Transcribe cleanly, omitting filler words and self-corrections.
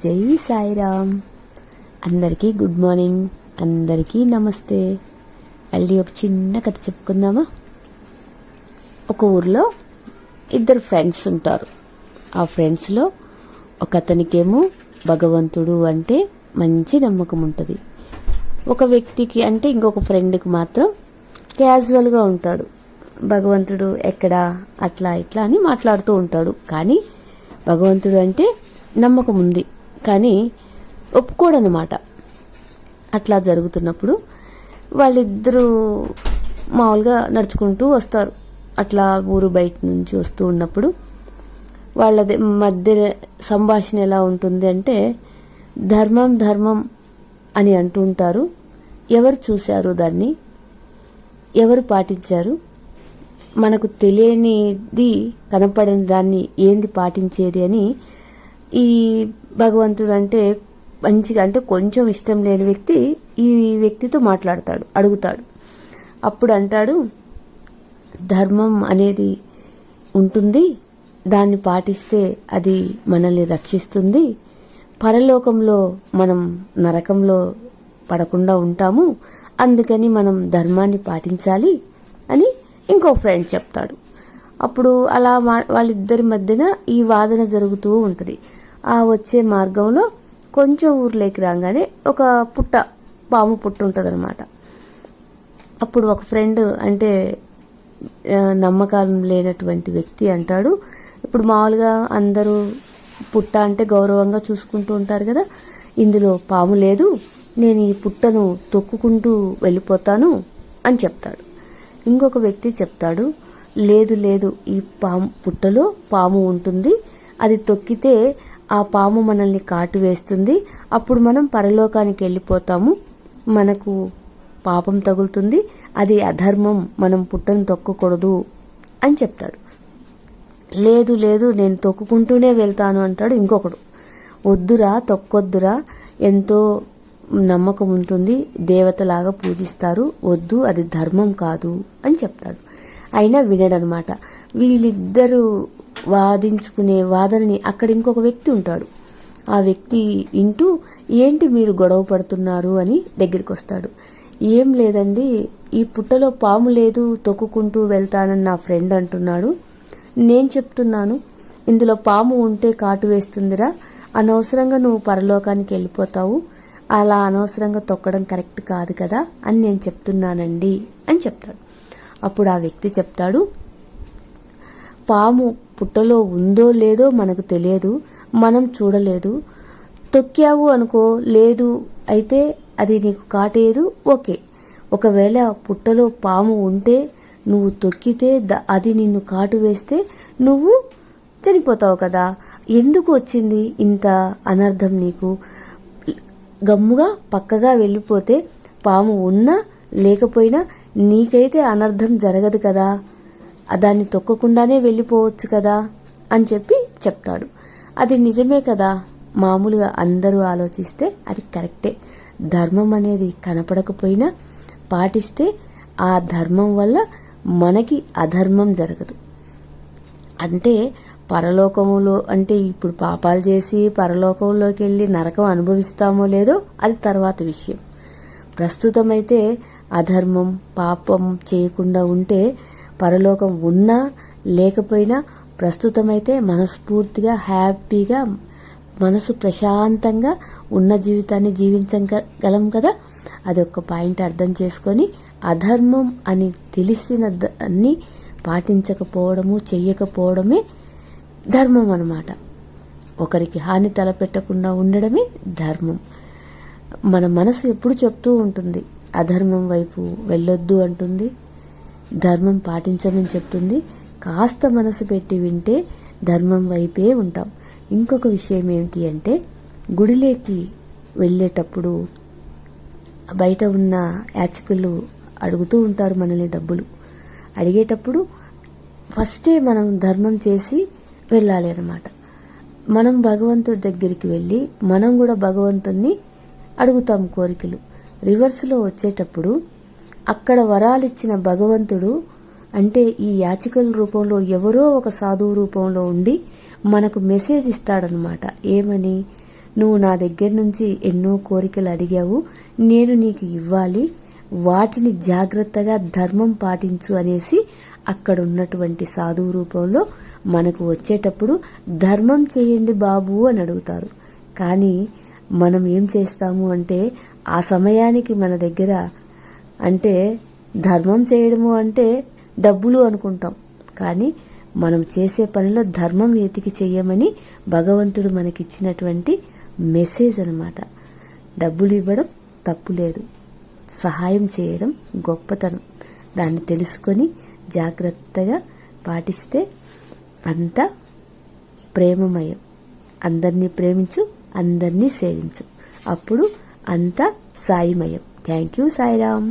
జై సాయిరామ్. అందరికీ good morning, అందరికీ నమస్తే. మళ్ళీ ఒక చిన్న కథ చెప్పుకుందామా. ఒక ఊర్లో ఇద్దరు ఫ్రెండ్స్ ఉంటారు. ఆ ఫ్రెండ్స్లో ఒక అతనికేమో భగవంతుడు అంటే మంచి నమ్మకం ఉంటుంది. ఒక వ్యక్తికి అంటే ఇంకొక ఫ్రెండ్కి మాత్రం క్యాజువల్గా ఉంటాడు. భగవంతుడు ఎక్కడా అట్లా ఇట్లా అని మాట్లాడుతూ ఉంటాడు. కానీ భగవంతుడు అంటే నమ్మకం ఉంది, కానీ ఒప్పుకోడనమాట. అట్లా జరుగుతున్నప్పుడు వాళ్ళిద్దరూ మామూలుగా నడుచుకుంటూ వస్తారు. అట్లా ఊరు బయట నుంచి వస్తూ ఉన్నప్పుడు వాళ్ళ మధ్య సంభాషణ ఎలా ఉంటుంది అంటే, ధర్మం ధర్మం అని అంటూ ఉంటారు. ఎవరు చూశారు దాన్ని, ఎవరు పాటించారు, మనకు తెలియనిది కనపడని దాన్ని ఏంది పాటించేది అని ఈ భగవంతుడు అంటే మంచిగా అంటే కొంచెం ఇష్టం లేని వ్యక్తి ఈ వ్యక్తితో మాట్లాడతాడు, అడుగుతాడు. అప్పుడు అంటాడు, ధర్మం అనేది ఉంటుంది, దాన్ని పాటిస్తే అది మనల్ని రక్షిస్తుంది, పరలోకంలో మనం నరకంలో పడకుండా ఉంటాము, అందుకని మనం ధర్మాన్ని పాటించాలి అని ఇంకో ఫ్రెండ్ చెప్తాడు. అప్పుడు అలా వాళ్ళిద్దరి మధ్యన ఈ వాదన జరుగుతూ ఉంటుంది. ఆ వచ్చే మార్గంలో కొంచెం ఊర్లోకి రాగానే ఒక పాము పుట్ట ఉంటుంది అనమాట. అప్పుడు ఒక ఫ్రెండ్ అంటే నమ్మకం లేనటువంటి వ్యక్తి అంటాడు, ఇప్పుడు మామూలుగా అందరూ పుట్ట అంటే గౌరవంగా చూసుకుంటూ ఉంటారు కదా, ఇందులో పాము లేదు, నేను ఈ పుట్టను తొక్కుకుంటూ వెళ్ళిపోతాను అని చెప్తాడు. ఇంకొక వ్యక్తి చెప్తాడు, లేదు లేదు, ఈ పుట్టలో పాము ఉంటుంది, అది తొక్కితే ఆ పాము మనల్ని కాటు వేస్తుంది, అప్పుడు మనం పరలోకానికి వెళ్ళిపోతాము, మనకు పాపం తగులుతుంది, అది అధర్మం, మనం పుట్టను తొక్కకూడదు అని చెప్తాడు. లేదు లేదు, నేను తొక్కుకుంటూనే వెళ్తాను అంటాడు ఇంకొకడు. వద్దురా, తొక్కొద్దురా, ఎంతో నమ్మకం ఉంటుంది, దేవతలాగా పూజిస్తారు, వద్దు, అది ధర్మం కాదు అని చెప్తాడు. అయినా వినడనమాట. వీళ్ళిద్దరూ వాదించుకునే వాదనని అక్కడ ఇంకొక వ్యక్తి ఉంటాడు. ఆ వ్యక్తి వింటూ, ఏంటి మీరు గొడవ పడుతున్నారు అని దగ్గరికి వస్తాడు. ఏం లేదండి, ఈ పుట్టలో పాము లేదు, తొక్కుకుంటూ వెళ్తానని నా ఫ్రెండ్ అంటున్నాడు, నేను చెప్తున్నాను ఇందులో పాము ఉంటే కాటు వేస్తుందిరా, అనవసరంగా నువ్వు పరలోకానికి వెళ్ళిపోతావు, అలా అనవసరంగా తొక్కడం కరెక్ట్ కాదు కదా అని నేను చెప్తున్నానండి అని చెప్తాడు. అప్పుడు ఆ వ్యక్తి చెప్తాడు, పాము పుట్టలో ఉందో లేదో మనకు తెలియదు, మనం చూడలేదు, తొక్కావు అనుకో, లేదు అయితే అది నీకు కాటేదు, ఓకే, ఒకవేళ పుట్టలో పాము ఉంటే నువ్వు తొక్కితే అది నిన్ను కాటు వేస్తే నువ్వు చనిపోతావు కదా, ఎందుకు వచ్చింది ఇంత అనర్థం నీకు, గమ్ముగా పక్కగా వెళ్ళిపోతే పాము ఉన్నా లేకపోయినా నీకైతే అనర్థం జరగదు కదా, దాన్ని తొక్కకుండానే వెళ్ళిపోవచ్చు కదా అని చెప్తాడు. అది నిజమే కదా, మామూలుగా అందరూ ఆలోచిస్తే అది కరెక్టే, ధర్మం అనేది కనపడకపోయినా పాటిస్తే ఆ ధర్మం వల్ల మనకి అధర్మం జరగదు. అంటే పరలోకములో అంటే ఇప్పుడు పాపాలు చేసి పరలోకంలోకి వెళ్ళి నరకం అనుభవిస్తామో లేదో అది తర్వాత విషయం. ప్రస్తుతమైతే అధర్మం పాపం చేయకుండా ఉంటే పరలోకం ఉన్నా లేకపోయినా ప్రస్తుతమైతే మనస్ఫూర్తిగా హ్యాపీగా మనసు ప్రశాంతంగా ఉన్న జీవితాన్ని జీవించగలం కదా. అదొక పాయింట్ అర్థం చేసుకొని అధర్మం అని తెలిసిన దాన్ని పాటించకపోవడము చెయ్యకపోవడమే ధర్మం అన్నమాట. ఒకరికి హాని తలపెట్టకుండా ఉండడమే ధర్మం. మన మనసు ఎప్పుడు చెప్తూ ఉంటుంది, అధర్మం వైపు వెళ్ళొద్దు అంటుంది, ధర్మం పాటించమని చెప్తుంది. కాస్త మనసు పెట్టి వింటే ధర్మం వైపే ఉంటాం. ఇంకొక విషయం ఏమిటి అంటే, గుడిలోకి వెళ్ళేటప్పుడు బయట ఉన్న యాచకులు అడుగుతూ ఉంటారు మనల్ని డబ్బులు. అడిగేటప్పుడు ఫస్టే మనం ధర్మం చేసి వెళ్ళాలి అన్నమాట. మనం భగవంతుడి దగ్గరికి వెళ్ళి మనం కూడా భగవంతుణ్ణి అడుగుతాం కోరికలు. రివర్స్లో వచ్చేటప్పుడు అక్కడ వరాలిచ్చిన భగవంతుడు అంటే ఈ యాచకుల రూపంలో ఎవరో ఒక సాధువు రూపంలో ఉండి మనకు మెసేజ్ ఇస్తాడనమాట. ఏమని, నువ్వు నా దగ్గర నుంచి ఎన్నో కోరికలు అడిగావు, నేను నీకు ఇవ్వాలి, వాటిని జాగ్రత్తగా ధర్మం పాటించు అనేసి అక్కడ ఉన్నటువంటి సాధువు రూపంలో మనకు వచ్చేటప్పుడు ధర్మం చేయండి బాబు అని అడుగుతారు. కానీ మనం ఏం చేస్తాము అంటే ఆ సమయానికి మన దగ్గర అంటే ధర్మం చేయడము అంటే డబ్బులు అనుకుంటాం. కానీ మనం చేసే పనిలో ధర్మం వెతికి చెయ్యమని భగవంతుడు మనకిచ్చినటువంటి మెసేజ్ అన్నమాట. డబ్బులు ఇవ్వడం తప్పు లేదు, సహాయం చేయడం గొప్పతనం. దాన్ని తెలుసుకొని జాగ్రత్తగా పాటిస్తే అంతా ప్రేమమయం. అందరినీ ప్రేమించు, అందరినీ సేవించు, అప్పుడు అంతా సాయిమయం. Thank you Sairam.